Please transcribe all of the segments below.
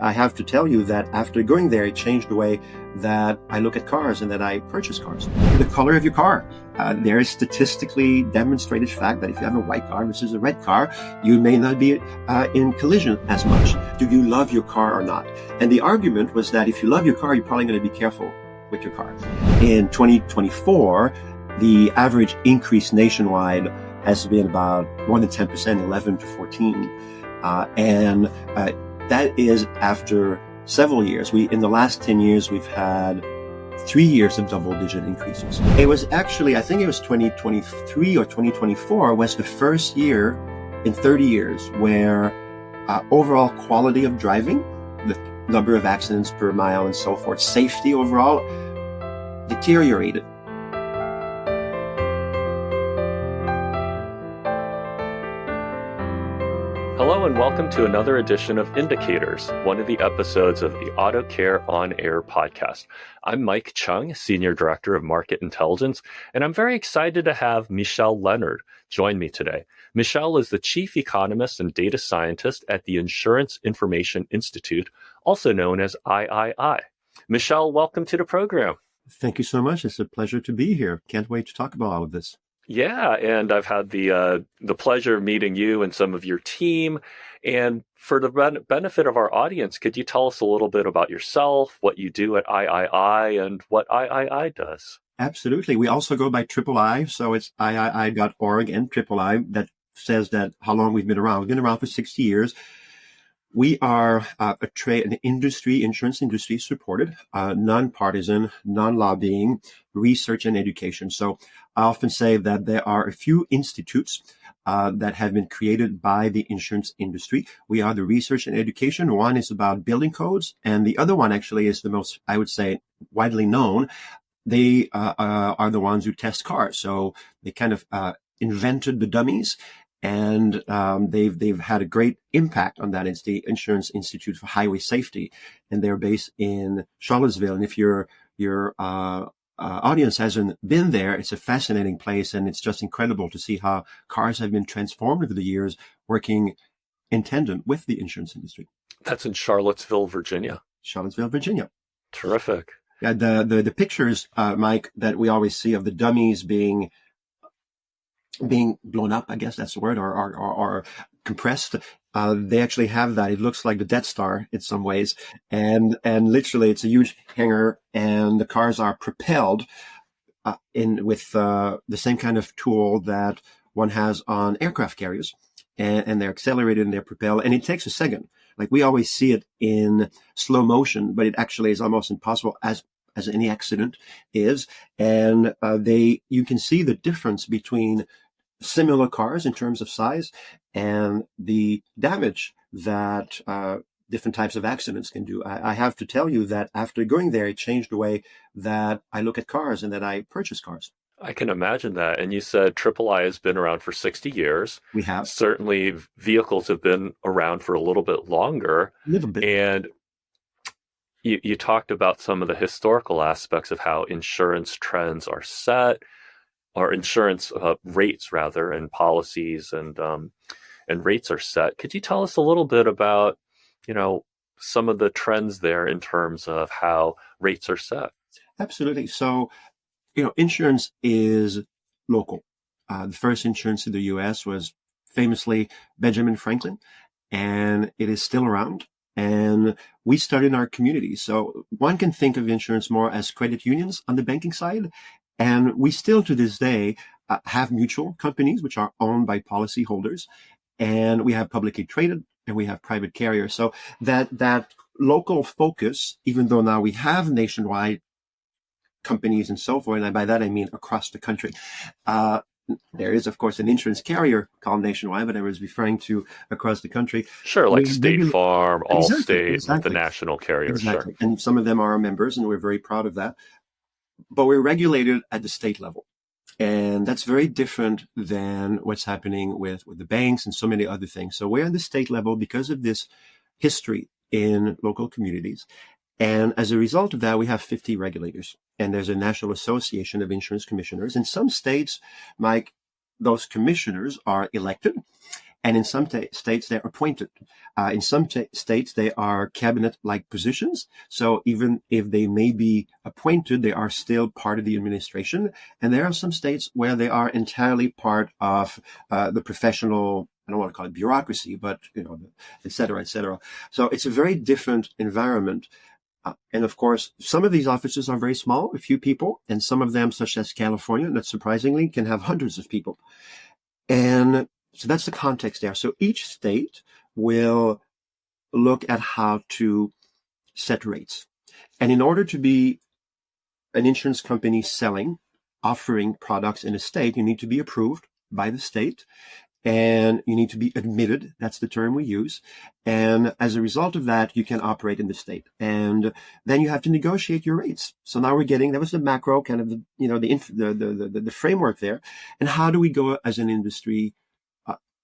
I have to tell you that after going there, it changed the way that I look at cars and that I purchase cars. The color of your car. There is statistically demonstrated fact that if you have a white car versus a red car, you may not be in collision as much. Do you love your car or not? And the argument was that if you love your car, you're probably going to be careful with your car. In 2024, the average increase nationwide has been about more than 10%, 11 to 14. That is after several years. In the last 10 years, we've had 3 years of double-digit increases. It was actually, I think it was 2023 or 2024 was the first year in 30 years where overall quality of driving, the number of accidents per mile and so forth, safety overall, deteriorated. Hello and welcome to another edition of Indicators, one of the episodes of the Auto Care On Air podcast. I'm Mike Chung, Senior Director of Market Intelligence, and I'm very excited to have Michel Leonard join me today. Michel is the Chief Economist and Data Scientist at the Insurance Information Institute, also known as III. Michel, welcome to the program. Thank you so much. It's a pleasure to be here. Can't wait to talk about all of this. Yeah, and I've had the pleasure of meeting you and some of your team. And for the benefit of our audience, could you tell us a little bit about yourself, what you do at III, and what III does? Absolutely. We also go by III, so it's III.org and III that says that how long we've been around. We've been around for 60 years. We are an insurance industry supported, non-partisan, non-lobbying, research and education. So I often say that there are a few institutes that have been created by the insurance industry. We are the research and education. One is about building codes, and the other one actually is the most, I would say, widely known. They are the ones who test cars. So they kind of invented the dummies. And they've had a great impact on that. It's the Insurance Institute for Highway Safety, and they're based in Charlottesville. And if your audience hasn't been there, it's a fascinating place, and it's just incredible to see how cars have been transformed over the years, working in tandem with the insurance industry. That's in Charlottesville, Virginia. Charlottesville, Virginia. Terrific. Yeah, the pictures, Mike, that we always see of the dummies being blown up, I guess that's the word, or compressed. They actually have that. It looks like the Death Star in some ways. And literally it's a huge hangar, and the cars are propelled with the same kind of tool that one has on aircraft carriers. And they're accelerated and they're propelled. And it takes a second. Like we always see it in slow motion, but it actually is almost impossible as any accident is. And you can see the difference between similar cars in terms of size and the damage that different types of accidents can do. I have to tell you that after going there, it changed the way that I look at cars and that I purchase cars. I can imagine that. And you said III has been around for 60 years. We have. Certainly vehicles have been around for a little bit longer. A little bit. And you talked about some of the historical aspects of how insurance trends are set, or insurance rates rather, and policies and rates are set. Could you tell us a little bit about, some of the trends there in terms of how rates are set? Absolutely. So, insurance is local. The first insurance in the U.S. was famously Benjamin Franklin, and it is still around. And we started in our community. So one can think of insurance more as credit unions on the banking side. And we still, to this day, have mutual companies, which are owned by policyholders. And we have publicly traded, and we have private carriers. So that local focus, even though now we have nationwide companies and so forth, and by that I mean across the country. There is, of course, an insurance carrier called Nationwide, but I was referring to across the country. Sure, like State Farm, Allstate, exactly. The national carriers. Exactly. Sure. And some of them are our members, and we're very proud of that. But we're regulated at the state level. And that's very different than what's happening with the banks and so many other things. So we're at the state level because of this history in local communities. And as a result of that, we have 50 regulators. And there's a National Association of Insurance Commissioners. In some states, Mike, those commissioners are elected. And in some states, they're appointed. In some states, they are cabinet-like positions. So even if they may be appointed, they are still part of the administration. And there are some states where they are entirely part of the professional, I don't want to call it bureaucracy, but, et cetera, et cetera. So it's a very different environment. And of course, some of these offices are very small, a few people, and some of them, such as California, not surprisingly, can have hundreds of people. And so that's the context there. So each state will look at how to set rates. And in order to be an insurance company offering products in a state, you need to be approved by the state. And you need to be admitted. That's the term we use. And as a result of that, you can operate in the state. And then you have to negotiate your rates. So now that was the macro kind of, the framework there. And how do we go as an industry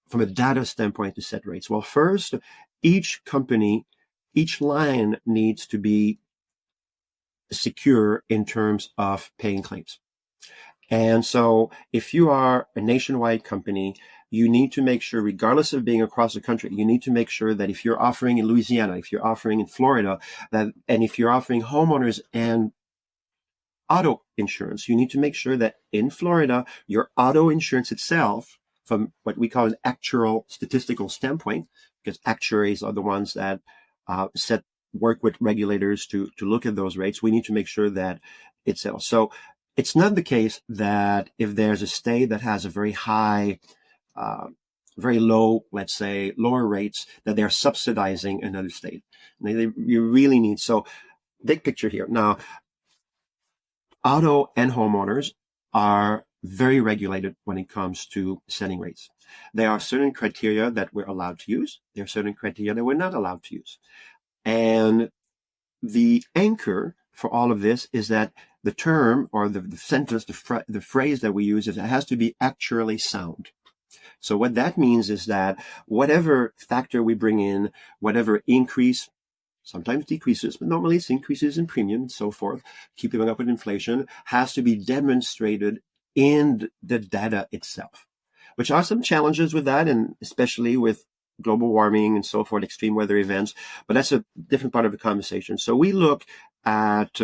from a data standpoint to set rates? Well, first, each line needs to be secure in terms of paying claims. And so if you are a nationwide company, you need to make sure, regardless of being across the country, you need to make sure that if you're offering in Louisiana, if you're offering in Florida, and if you're offering homeowners and auto insurance, you need to make sure that in Florida, your auto insurance itself, from what we call an actuarial statistical standpoint, because actuaries are the ones that work with regulators to look at those rates, we need to make sure that it sells. So it's not the case that if there's a state that has a very high, very low, let's say lower rates, that they're subsidizing another state. You really need, so big picture here. Now, auto and homeowners are very regulated when it comes to setting rates. There are certain criteria that we're allowed to use. There are certain criteria that we're not allowed to use. And the anchor for all of this is that the term or the sentence, the phrase that we use is it has to be actuarially sound. So what that means is that whatever factor we bring in, whatever increase, sometimes decreases, but normally it's increases in premium and so forth, keeping up with inflation, has to be demonstrated in the data itself, which are some challenges with that, and especially with global warming and so forth, extreme weather events, but that's a different part of the conversation. So we look at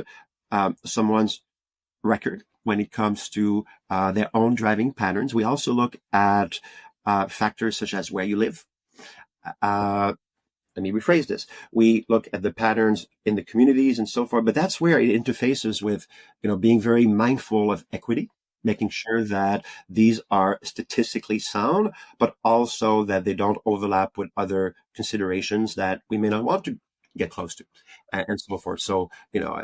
someone's record when it comes to their own driving patterns. We also look at factors such as where you live. Let me rephrase this. We look at the patterns in the communities and so forth, but that's where it interfaces with, being very mindful of equity, making sure that these are statistically sound, but also that they don't overlap with other considerations that we may not want to get close to, and so forth. So,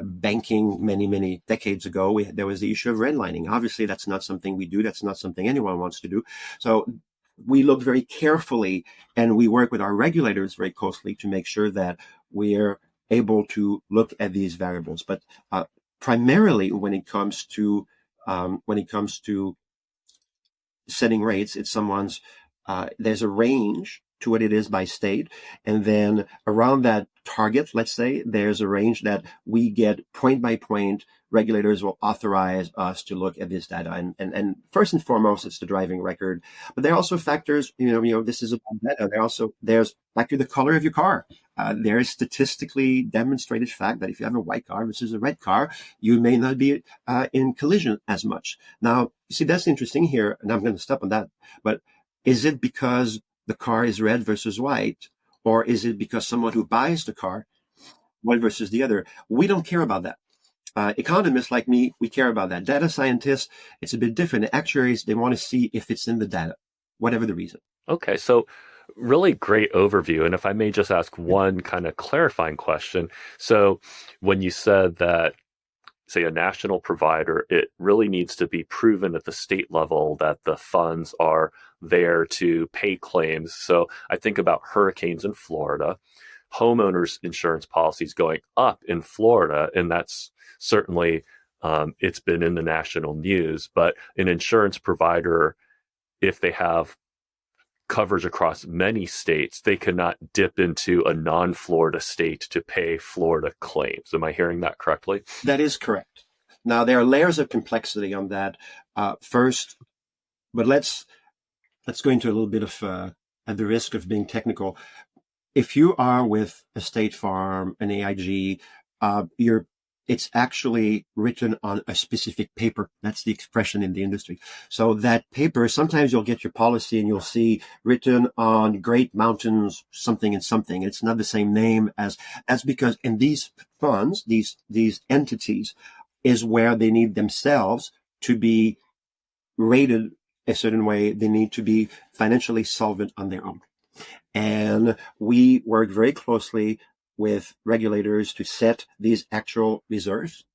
banking many decades ago, there was the issue of redlining. Obviously, that's not something we do. That's not something anyone wants to do. So we look very carefully, and we work with our regulators very closely to make sure that we're able to look at these variables. But primarily, when it comes to setting rates, it's there's a range to what it is by state. And then around that target, let's say, there's a range that we get point by point. Regulators will authorize us to look at this data. And first and foremost, it's the driving record. But there are also factors, this is about data. There's factor the color of your car. There is statistically demonstrated fact that if you have a white car versus a red car, you may not be in collision as much. Now, you see, that's interesting here, and I'm going to stop on that. But is it because the car is red versus white, or is it because someone who buys the car, one versus the other? We don't care about that. Economists like me, we care about that. Data scientists, it's a bit different. Actuaries, they want to see if it's in the data, whatever the reason. Okay, so really great overview. And if I may just ask one kind of clarifying question. So when you said that, say, a national provider, it really needs to be proven at the state level that the funds are there to pay claims. So I think about hurricanes in Florida, homeowners insurance policies going up in Florida, and that's certainly it's been in the national news. But an insurance provider, if they have coverage across many states, they cannot dip into a non-Florida state to pay Florida claims. Am I hearing that correctly? That is correct. Now, there are layers of complexity on that first, but let's go into a little bit of at the risk of being technical, if you are with a State Farm, an AIG, it's actually written on a specific paper. That's the expression in the industry. So that paper, sometimes you'll get your policy and you'll see written on Great Mountains, something and something. It's not the same name that's because in these funds, these entities is where they need themselves to be rated a certain way. They need to be financially solvent on their own. And we work very closely with regulators to set these actual reserves.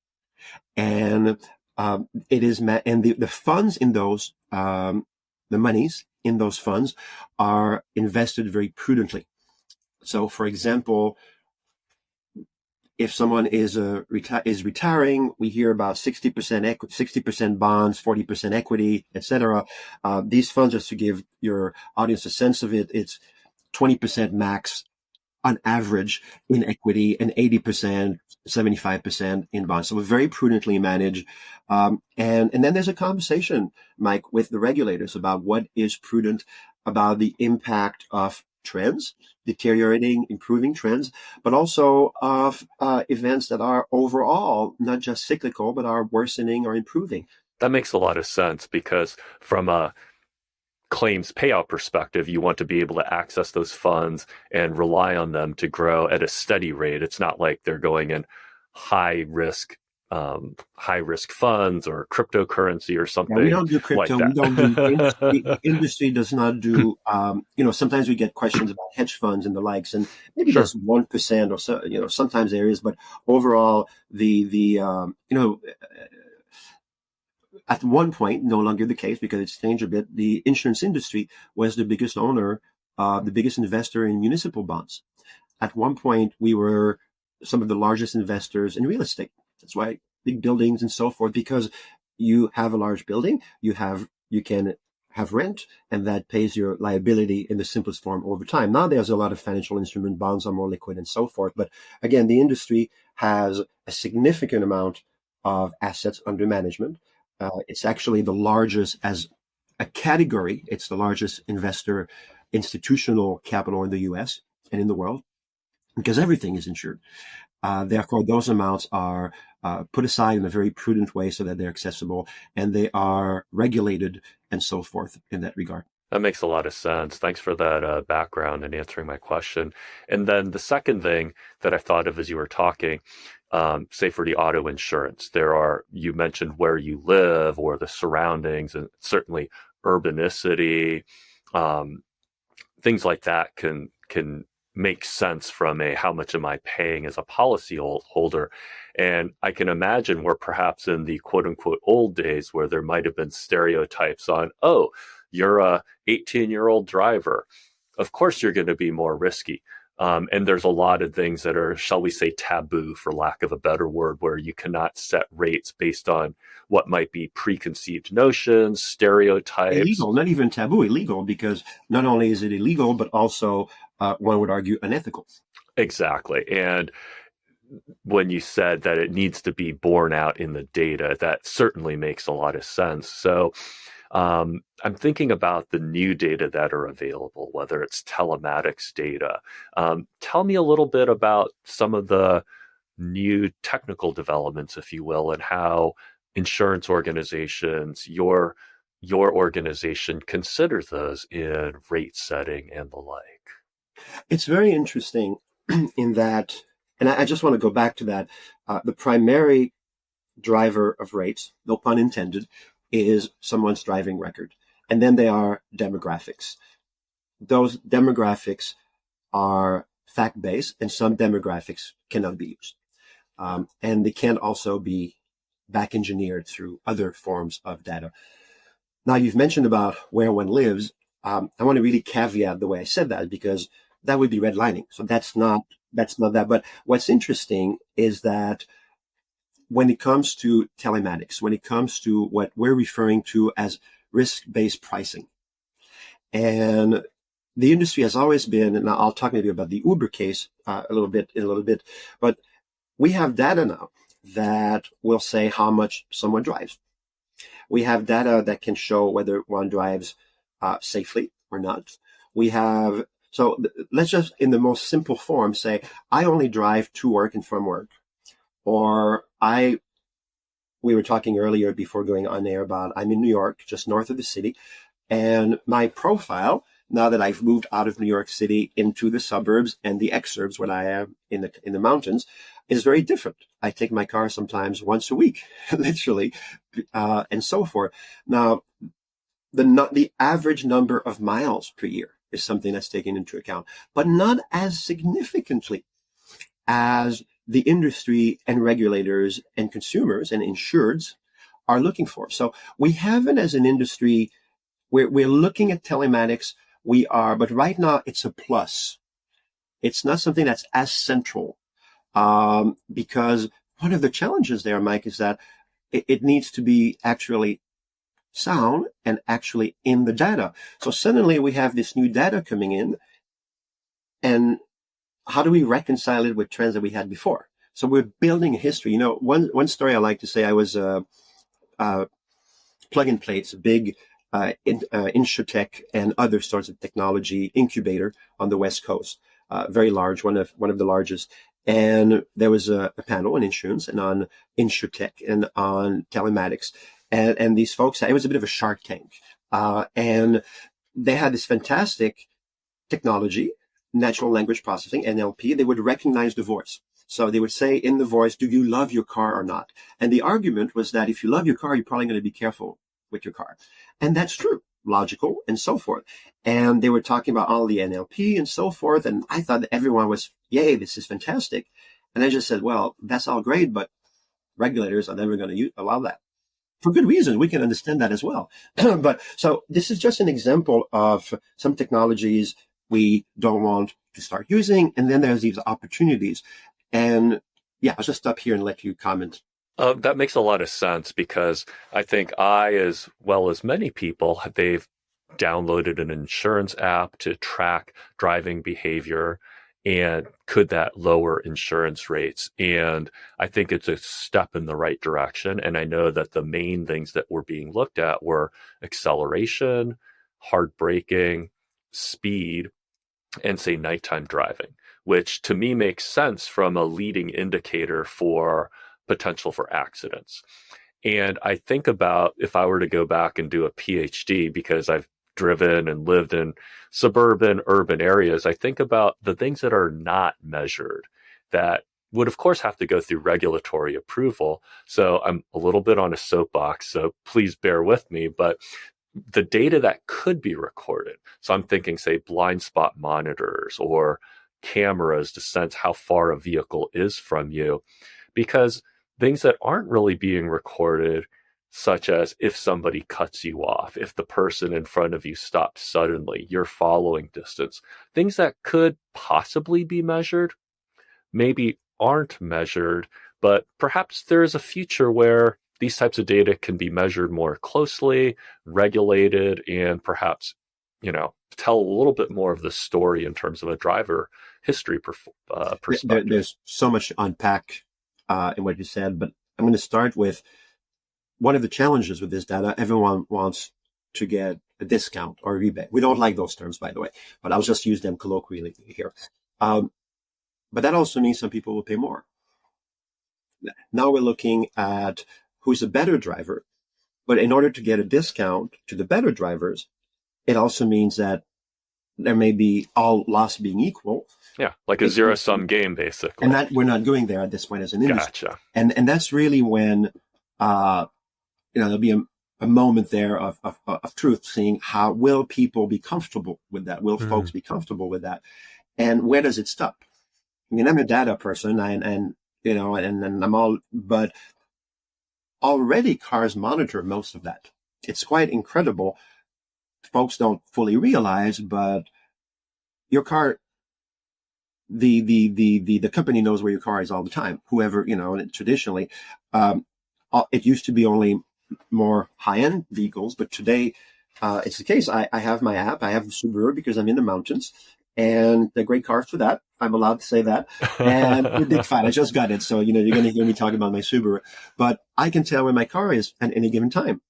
And the funds in those, the monies in those funds are invested very prudently. So, for example, if someone is retiring, we hear about 60% bonds, 40% equity, etc. These funds, just to give your audience a sense of it, it's 20% max on average in equity and 80%, 75% in bonds. So we're very prudently managed. And then there's a conversation, Mike, with the regulators about what is prudent, about the impact of trends, deteriorating, improving trends, but also of events that are overall not just cyclical, but are worsening or improving. That makes a lot of sense, because from a claims payout perspective, you want to be able to access those funds and rely on them to grow at a steady rate. It's not like they're going in high risk funds or cryptocurrency or something. Yeah, we don't do crypto. Like we don't do industry does not do, sometimes we get questions about hedge funds and the likes, and maybe Sure. just 1% or so, sometimes there is, but overall at one point, no longer the case because it's changed a bit. The insurance industry was the biggest owner, the biggest investor in municipal bonds. At one point, we were some of the largest investors in real estate. That's why big buildings and so forth, because you have a large building, you can have rent, and that pays your liability in the simplest form over time. Now there's a lot of financial instrument, bonds are more liquid and so forth. But again, the industry has a significant amount of assets under management. It's actually the largest as a category. It's the largest investor institutional capital in the US and in the world because everything is insured. Therefore, those amounts are put aside in a very prudent way so that they're accessible and they are regulated and so forth in that regard. That makes a lot of sense. Thanks for that background and answering my question. And then the second thing that I thought of as you were talking, say for the auto insurance, you mentioned where you live or the surroundings, and certainly urbanicity, things like that can make sense from how much am I paying as a policy holder. And I can imagine where perhaps in the quote unquote old days where there might have been stereotypes on, oh, you're a 18-year-old driver, of course you're going to be more risky. And there's a lot of things that are, shall we say, taboo, for lack of a better word, where you cannot set rates based on what might be preconceived notions, stereotypes. Illegal, not even taboo, illegal, because not only is it illegal, but also, one would argue, unethical. Exactly. And when you said that it needs to be borne out in the data, that certainly makes a lot of sense. So I'm thinking about the new data that are available, whether it's telematics data. Tell me a little bit about some of the new technical developments, if you will, and how insurance organizations, your organization, considers those in rate setting and the like. It's very interesting in that, and I just want to go back to that, the primary driver of rates, no pun intended, is someone's driving record. And then there are demographics. Those demographics are fact-based, and some demographics cannot be used. And they can also be back-engineered through other forms of data. Now, you've mentioned about where one lives. I want to really caveat the way I said that, because that would be redlining. So that's not that. But what's interesting is that when it comes to telematics, when it comes to what we're referring to as risk-based pricing, and the industry has always been, and I'll talk maybe about the Uber case in a little bit, but we have data now that will say how much someone drives. We have data that can show whether one drives safely or not. We have, so let's just, in the most simple form, say, I only drive to work and from work. Or we were talking earlier before going on air about, I'm in New York, just north of the city. And my profile, now that I've moved out of New York City into the suburbs and the exurbs when I am in the mountains, is very different. I take my car sometimes once a week, literally, and so forth. Now, the average number of miles per year is something that's taken into account, but not as significantly as the industry and regulators and consumers and insureds are looking for. So we haven't, as an industry, we're looking at telematics. But right now it's a plus. It's not something that's as central, because one of the challenges there, Mike, is that it needs to be actually sound and actually in the data. So suddenly we have this new data coming in, and how do we reconcile it with trends that we had before? So we're building a history. One story I like to say, I was plug-in plates, a big insurtech and other sorts of technology incubator on the West Coast, very large, one of the largest. And there was a panel on insurance and on insurtech and on telematics. And these folks, it was a bit of a Shark Tank. And they had this fantastic technology, natural language processing, NLP. They would recognize the voice. So they would say in the voice, do you love your car or not? And the argument was that if you love your car, you're probably going to be careful with your car. And that's true, logical, and so forth. And they were talking about all the NLP and so forth. And I thought that everyone was, yay, this is fantastic. And I just said, well, that's all great, but regulators are never going to allow that. For good reason. We can understand that as well. But so this is just an example of some technologies we don't want to start using. And then there's these opportunities. And yeah, I'll just stop here and let you comment. That makes a lot of sense, because I think as well as many people, they've downloaded an insurance app to track driving behavior, and could that lower insurance rates? And I think it's a step in the right direction. And I know that the main things that were being looked at were acceleration, hard braking, speed, and say nighttime driving, which to me makes sense from a leading indicator for potential for accidents. And I think about, if I were to go back and do a PhD, because I've driven and lived in suburban, urban areas, I think about the things that are not measured that would, of course, have to go through regulatory approval. So I'm a little bit on a soapbox, so please bear with me, but the data that could be recorded. So I'm thinking, say, blind spot monitors or cameras to sense how far a vehicle is from you, because things that aren't really being recorded, such as if somebody cuts you off, if the person in front of you stops suddenly, your following distance, things that could possibly be measured, maybe aren't measured, but perhaps there is a future where these types of data can be measured more closely, regulated, and perhaps, tell a little bit more of the story in terms of a driver history perspective. There's so much to unpack in what you said, but I'm going to start with one of the challenges with this data. Everyone wants to get a discount or a rebate. We don't like those terms, by the way, but I'll just use them colloquially here. But that also means some people will pay more. Now we're looking at who's a better driver, but in order to get a discount to the better drivers, it also means that there may be, all loss being equal. Yeah, like a zero-sum game, basically. And that we're not going there at this point as an industry. Gotcha. And that's really when, there'll be a moment there of truth, seeing how will people be comfortable with that? Will folks be comfortable with that? And where does it stop? I mean, I'm a data person and I'm all, but already cars monitor most of that. It's quite incredible. Folks don't fully realize, but your car, the company knows where your car is all the time. Whoever, traditionally, it used to be only more high-end vehicles, but today, it's the case. I have my app. I have the Subaru because I'm in the mountains, and they're great cars for that. I'm allowed to say that. And a big fan. I just got it. So, you're going to hear me talk about my Subaru, but I can tell where my car is at any given time.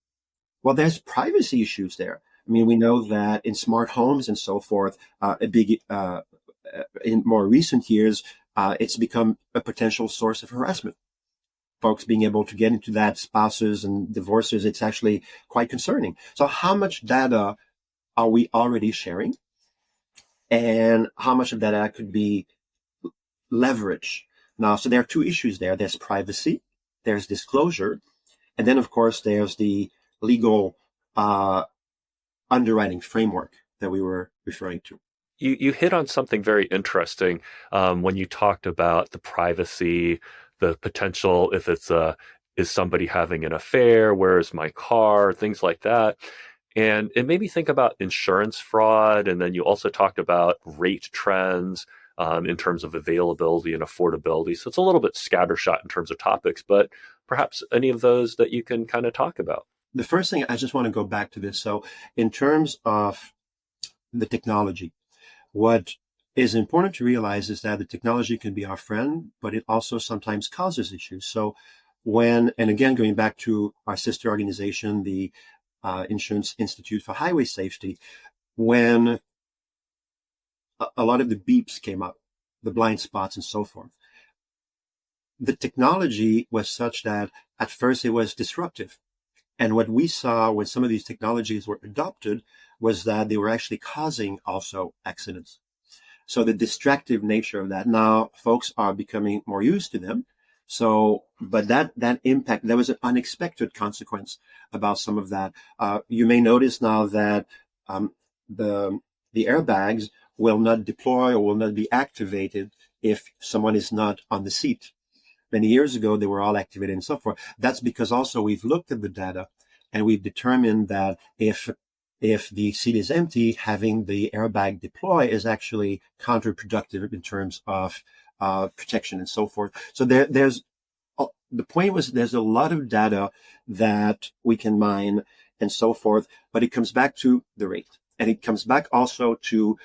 Well, there's privacy issues there. I mean, we know that in smart homes and so forth, in more recent years, it's become a potential source of harassment. Folks being able to get into that, spouses and divorces, it's actually quite concerning. So how much data are we already sharing? And how much of that data could be leveraged? Now, so there are two issues there. There's privacy, there's disclosure, and then, of course, there's the legal underwriting framework that we were referring to. You hit on something very interesting when you talked about the privacy, the potential if is somebody having an affair, where is my car, things like that. And it made me think about insurance fraud. And then you also talked about rate trends in terms of availability and affordability. So it's a little bit scattershot in terms of topics, but perhaps any of those that you can kind of talk about. The first thing, I just want to go back to this. So in terms of the technology, what is important to realize is that the technology can be our friend, but it also sometimes causes issues. So and again, going back to our sister organization, the Insurance Institute for Highway Safety, when a lot of the beeps came up, the blind spots and so forth, the technology was such that at first it was disruptive. And what we saw when some of these technologies were adopted was that they were actually causing also accidents. So the distractive nature of that, now folks are becoming more used to them. So, but that impact, there was an unexpected consequence about some of that. You may notice now that the airbags will not deploy or will not be activated if someone is not on the seat. Many years ago, they were all activated and so forth. That's because also we've looked at the data and we've determined that if the seat is empty, having the airbag deploy is actually counterproductive in terms of protection and so forth. So the point was there's a lot of data that we can mine and so forth, but it comes back to the rate. And it comes back also to,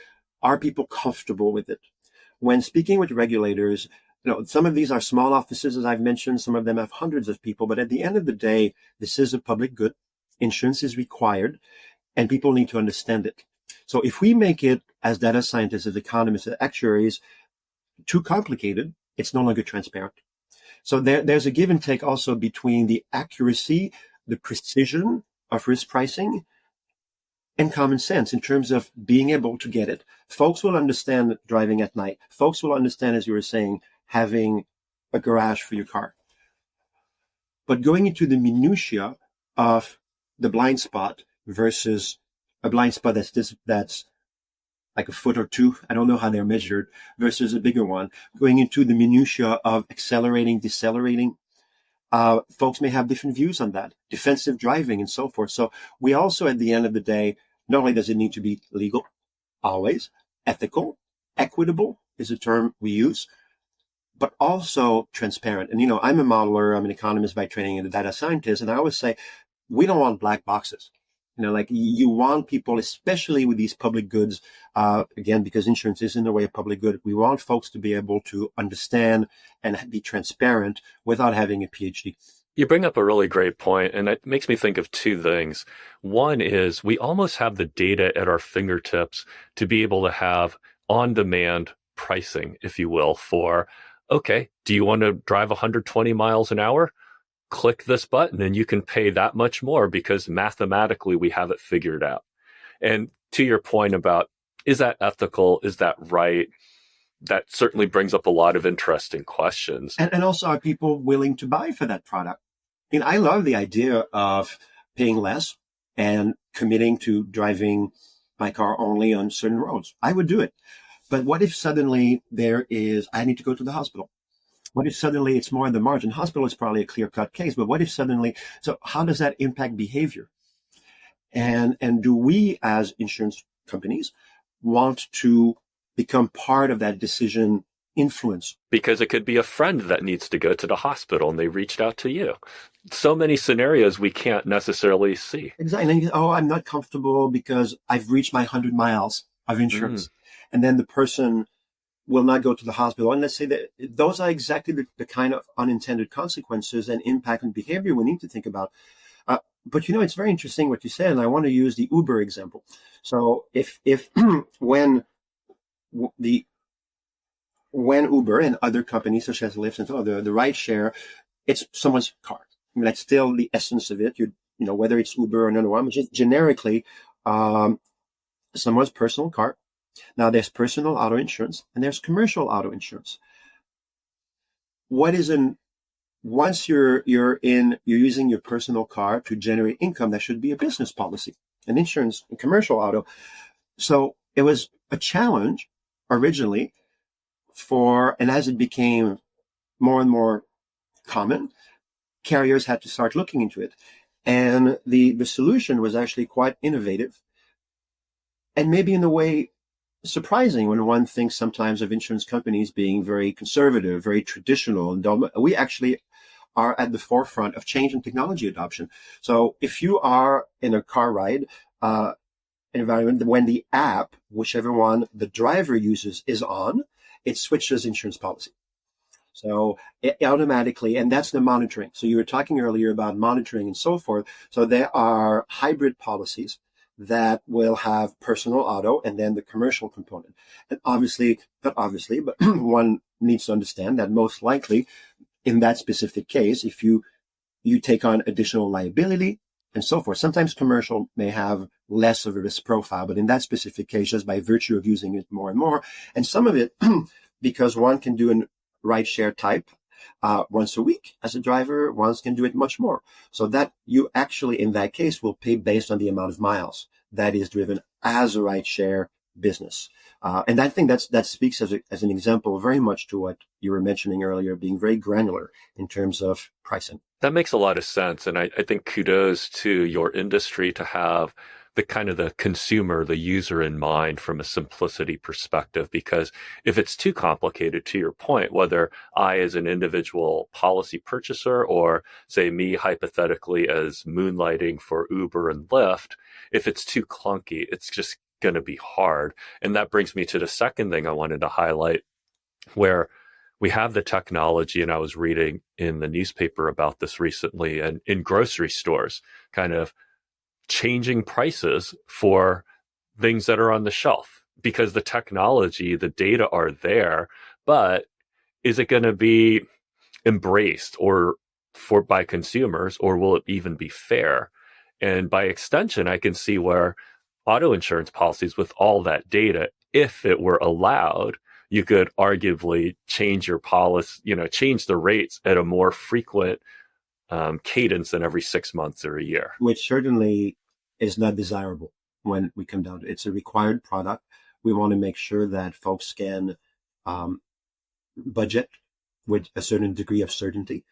are people comfortable with it? When speaking with regulators, some of these are small offices, as I've mentioned. Some of them have hundreds of people. But at the end of the day, this is a public good. Insurance is required, and people need to understand it. So if we make it, as data scientists, as economists, as actuaries, too complicated, it's no longer transparent. So there's a give and take also between the accuracy, the precision of risk pricing, and common sense in terms of being able to get it. Folks will understand driving at night. Folks will understand, as you were saying, having a garage for your car. But going into the minutia of the blind spot versus a blind spot that's like a foot or two, I don't know how they're measured, versus a bigger one, going into the minutia of accelerating, decelerating, folks may have different views on that, defensive driving and so forth. So we also, at the end of the day, not only does it need to be legal, always, ethical, equitable is a term we use, but also transparent. And, I'm a modeler, I'm an economist by training and a data scientist. And I always say, we don't want black boxes. Like you want people, especially with these public goods, again, because insurance is in a way a public good, we want folks to be able to understand and be transparent without having a PhD. You bring up a really great point, and it makes me think of two things. One is we almost have the data at our fingertips to be able to have on-demand pricing, if you will, for, okay, do you want to drive 120 miles an hour? Click this button and you can pay that much more because mathematically we have it figured out. And to your point about, is that ethical? Is that right? That certainly brings up a lot of interesting questions. And also, are people willing to buy for that product? I love the idea of paying less and committing to driving my car only on certain roads. I would do it. But what if suddenly I need to go to the hospital? What if suddenly it's more in the margin? Hospital is probably a clear-cut case, but what if suddenly, so how does that impact behavior? And do we as insurance companies want to become part of that decision influence? Because it could be a friend that needs to go to the hospital and they reached out to you. So many scenarios we can't necessarily see. Exactly. And I'm not comfortable because I've reached my 100 miles of insurance. And then the person will not go to the hospital. And let's say that those are exactly the kind of unintended consequences and impact on behavior we need to think about. But it's very interesting what you said, and I want to use the Uber example. So if when the when Uber and other companies such as Lyft and so on, the rideshare, it's someone's car. I mean, that's still the essence of it. Whether it's Uber or another one, just generically, someone's personal car. Now there's personal auto insurance and there's commercial auto insurance. Once you're using your personal car to generate income, that should be a business policy, an insurance, and commercial auto. So it was a challenge originally and as it became more and more common, carriers had to start looking into it. And the solution was actually quite innovative and maybe in a way surprising when one thinks sometimes of insurance companies being very conservative, very traditional. And we actually are at the forefront of change and technology adoption. So if you are in a car ride environment, when the app, whichever one the driver uses, is on, it switches insurance policy. So it automatically, and that's the monitoring. So you were talking earlier about monitoring and so forth. So there are hybrid policies that will have personal auto and then the commercial component. And not obviously, but one needs to understand that most likely in that specific case, if you take on additional liability and so forth, sometimes commercial may have less of a risk profile, but in that specific case, just by virtue of using it more and more, and some of it because one can do a rideshare type once a week as a driver, one can do it much more. So that you actually, in that case, will pay based on the amount of miles that is driven as a rideshare business. And I think that speaks as an example very much to what you were mentioning earlier, being very granular in terms of pricing. That makes a lot of sense. And I think kudos to your industry to have the consumer, the user in mind from a simplicity perspective, because if it's too complicated, to your point, whether I as an individual policy purchaser or say me hypothetically as moonlighting for Uber and Lyft, if it's too clunky, it's just going to be hard. And that brings me to the second thing I wanted to highlight, where we have the technology, and I was reading in the newspaper about this recently, and in grocery stores, kind of changing prices for things that are on the shelf because the technology, the data are there, but is it going to be embraced by consumers, or will it even be fair? And by extension, I can see where auto insurance policies with all that data, if it were allowed, you could arguably change your policy, change the rates at a more frequent cadence than every 6 months or a year. Which certainly is not desirable when we come down to it. It's a required product. We want to make sure that folks can budget with a certain degree of certainty,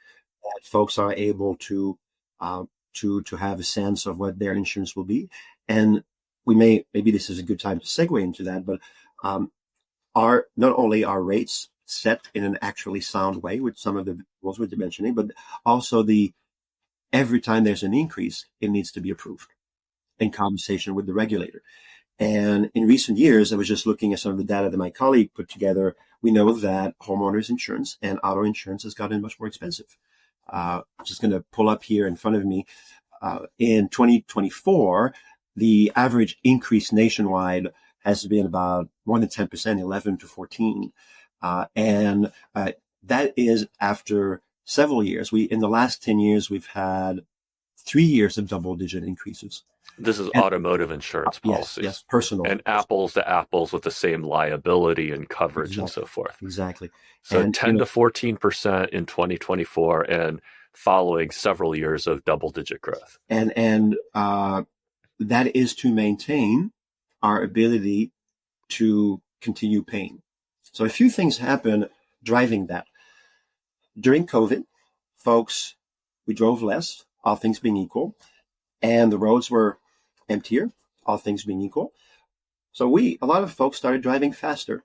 that folks are able to have a sense of what their insurance will be. And maybe this is a good time to segue into that, but not only are rates set in an actually sound way with some of the rules we're mentioning, but also every time there's an increase, it needs to be approved in conversation with the regulator. And in recent years, I was just looking at some of the data that my colleague put together. We know that homeowners insurance and auto insurance has gotten much more expensive. I'm just going to pull up here in front of me. In 2024, the average increase nationwide has been about more than 10%, 11 to 14. And that is after several years. In the last 10 years, we've had 3 years of double-digit increases. This is automotive insurance policies. Yes, personal. And apples to apples with the same liability and coverage and so forth. Exactly. So 10 to 14% in 2024 and following several years of double-digit growth. And that is to maintain our ability to continue paying. So a few things happen driving that. During COVID, we drove less, all things being equal, and the roads were emptier, all things being equal. So a lot of folks started driving faster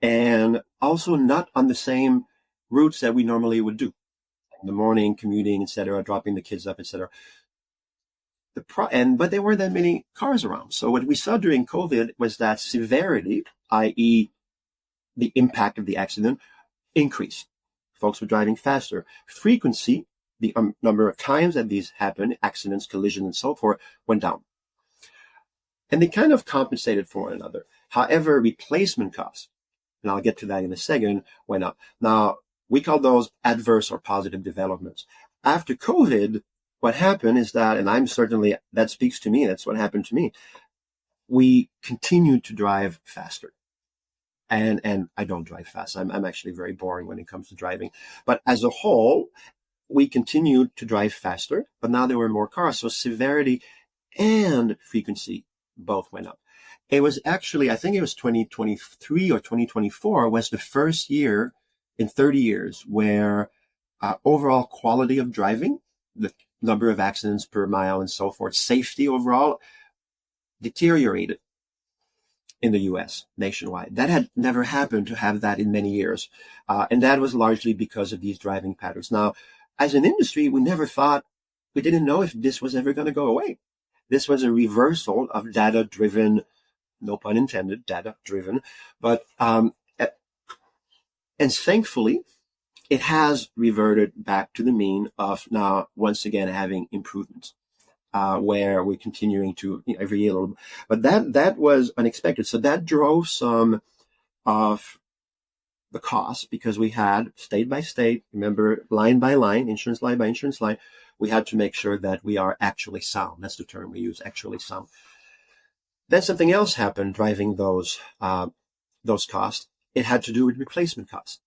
and also not on the same routes that we normally would do. In the morning, commuting, etc., dropping the kids up, etc. But there weren't that many cars around. So what we saw during COVID was that severity, i.e. the impact of the accident, increased. Folks were driving faster. Frequency the number of times that these happen, accidents, collisions, and so forth, went down. And they kind of compensated for one another. However, replacement costs, and I'll get to that in a second, went up. Now, we call those adverse or positive developments. After COVID, what happened is that, and I'm certainly, that speaks to me, that's what happened to me. We continued to drive faster. And I don't drive fast. I'm actually very boring when it comes to driving. But as a whole, we continued to drive faster, but now there were more cars. So severity and frequency both went up. It was actually, I think it was 2023 or 2024 was the first year in 30 years where overall quality of driving, the number of accidents per mile and so forth, safety overall deteriorated in the US nationwide. That had never happened to have that in many years. And that was largely because of these driving patterns. Now, as an industry, we didn't know if this was ever going to go away. This was a reversal of data-driven, no pun intended, data-driven. But, and thankfully, it has reverted back to the mean of now, once again, having improvements. Where we're continuing to every year a little, but that was unexpected. So that drove some of the costs because we had state by state, remember, line by line, insurance line by insurance line, we had to make sure that we are actually sound. That's the term we use, actually sound. Then something else happened driving those costs. It had to do with replacement costs,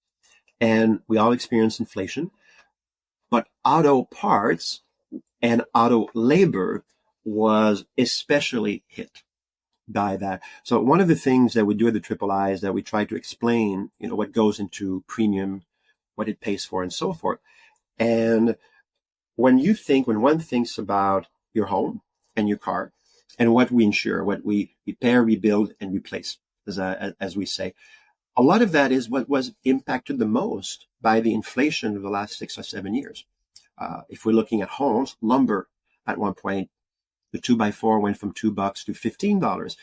and we all experienced inflation, but auto parts and auto labor was especially hit by that. So one of the things that we do at the III is that we try to explain, what goes into premium, what it pays for, and so forth. And when one thinks about your home and your car and what we insure, what we repair, rebuild, and replace, as we say, a lot of that is what was impacted the most by the inflation of the last 6 or 7 years. If we're looking at homes, lumber at one point, the 2x4 went from $2 to $15.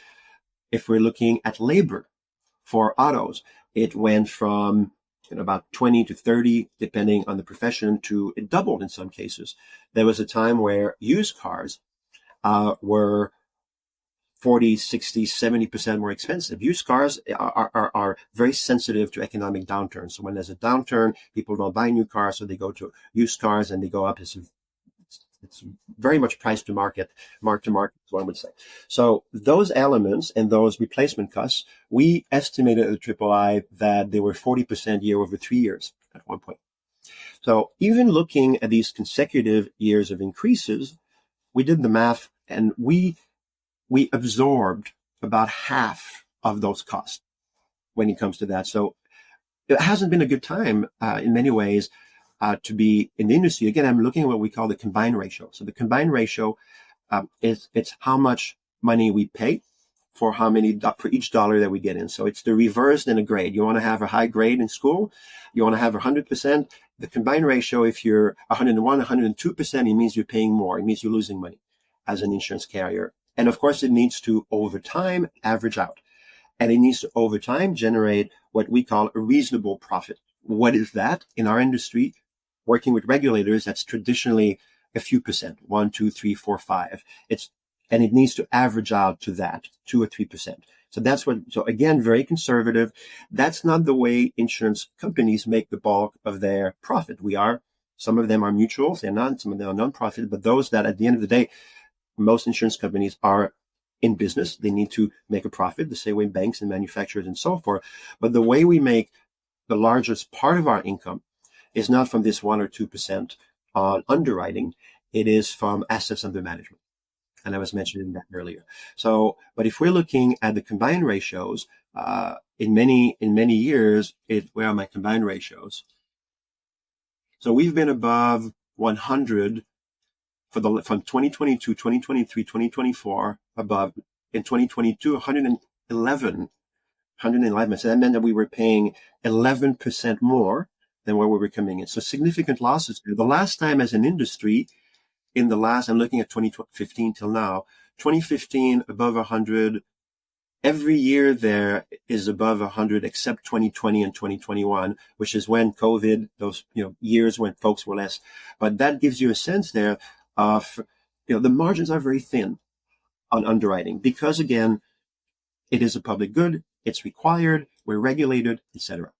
If we're looking at labor for autos, it went from about 20 to 30, depending on the profession, to it doubled in some cases. There was a time where used cars were 40, 60, 70% more expensive. Used cars are very sensitive to economic downturns. So when there's a downturn, people don't buy new cars, so they go to used cars and they go up. It's very much price to market, mark to market, one would say. So those elements and those replacement costs, we estimated at the III that they were 40% year over 3 years at one point. So even looking at these consecutive years of increases, we did the math and we absorbed about half of those costs when it comes to that. So it hasn't been a good time in many ways to be in the industry. Again, I'm looking at what we call the combined ratio. So the combined ratio it's how much money we pay for for each dollar that we get in. So it's the reverse in a grade. You want to have a high grade in school. You want to have 100%. The combined ratio, if you're 101, 102%, it means you're paying more. It means you're losing money as an insurance carrier. And of course, it needs to, over time, average out. And it needs to, over time, generate what we call a reasonable profit. What is that? In our industry, working with regulators, that's traditionally a few percent, 1, 2, 3, 4, 5. And it needs to average out to that, 2 or 3%. So again, very conservative. That's not the way insurance companies make the bulk of their profit. Some of them are mutuals, they're not, some of them are non-profit, but those that at the end of the day, most insurance companies are in business. They need to make a profit, the same way banks and manufacturers and so forth. But the way we make the largest part of our income is not from this 1 or 2% on underwriting. It is from assets under management. And I was mentioning that earlier. So, but if we're looking at the combined ratios, in many years, where are my combined ratios? So we've been above 100 from 2022, 2023, 2024, above. In 2022, 111. So that meant that we were paying 11% more than what we were coming in. So significant losses. The last time as an industry, I'm looking at 2015 till now, 2015 above 100, Every year there is above 100, except 2020 and 2021, which is when COVID, those years when folks were less. But that gives you a sense there of the margins are very thin on underwriting because, again, it is a public good, it's required, we're regulated, etc.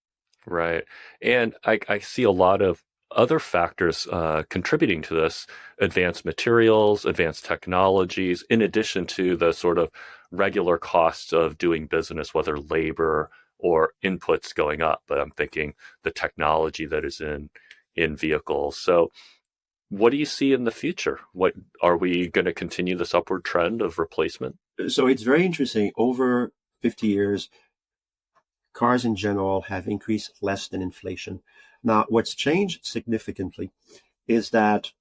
Right. And I see a lot of other factors contributing to this: advanced materials, advanced technologies, in addition to the sort of regular costs of doing business, whether labor or inputs going up. But I'm thinking the technology that is in vehicles. So what do you see in the future? What are we going to continue this upward trend of replacement? So it's very interesting. Over 50 years, cars in general have increased less than inflation. Now, what's changed significantly is that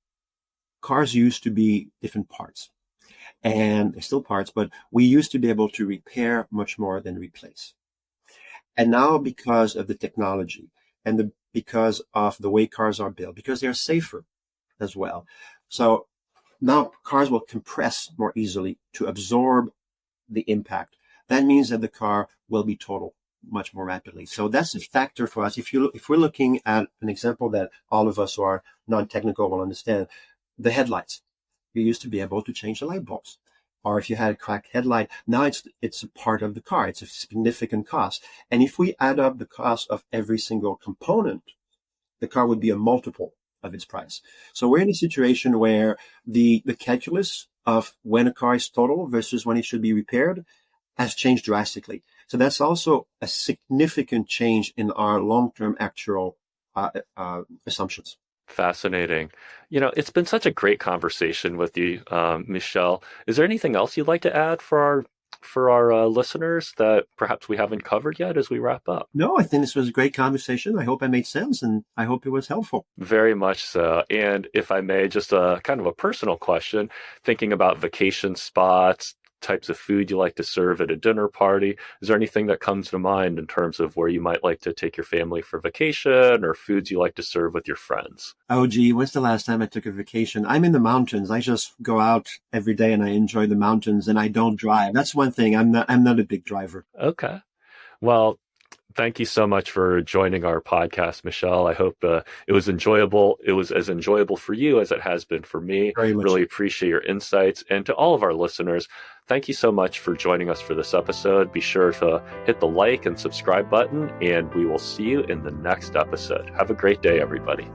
cars used to be different parts, and they're still parts, but we used to be able to repair much more than replace. And now, because of the technology and because of the way cars are built, because they're safer as well. So now cars will compress more easily to absorb the impact. That means that the car will be totaled much more rapidly. So that's a factor for us. If we're looking at an example that all of us who are non-technical will understand, the headlights. You used to be able to change the light bulbs. Or if you had a cracked headlight, now it's a part of the car. It's a significant cost. And if we add up the cost of every single component, the car would be a multiple of its price. So we're in a situation where the calculus of when a car is total versus when it should be repaired has changed drastically. So that's also a significant change in our long-term actual assumptions. Fascinating. It's been such a great conversation with you, Michel. Is there anything else you'd like to add for our listeners that perhaps we haven't covered yet as we wrap up? No, I think this was a great conversation. I hope I made sense, and I hope it was helpful. Very much so. And if I may, just a kind of a personal question, thinking about vacation spots, types of food you like to serve at a dinner party. Is there anything that comes to mind in terms of where you might like to take your family for vacation, or foods you like to serve with your friends? Oh, gee, when's the last time I took a vacation? I'm in the mountains. I just go out every day and I enjoy the mountains, and I don't drive. That's one thing. I'm not a big driver. Okay. Well, thank you so much for joining our podcast, Michel. I hope it was enjoyable. It was as enjoyable for you as it has been for me. Very much. Really appreciate your insights. And to all of our listeners, thank you so much for joining us for this episode. Be sure to hit the like and subscribe button, and we will see you in the next episode. Have a great day, everybody.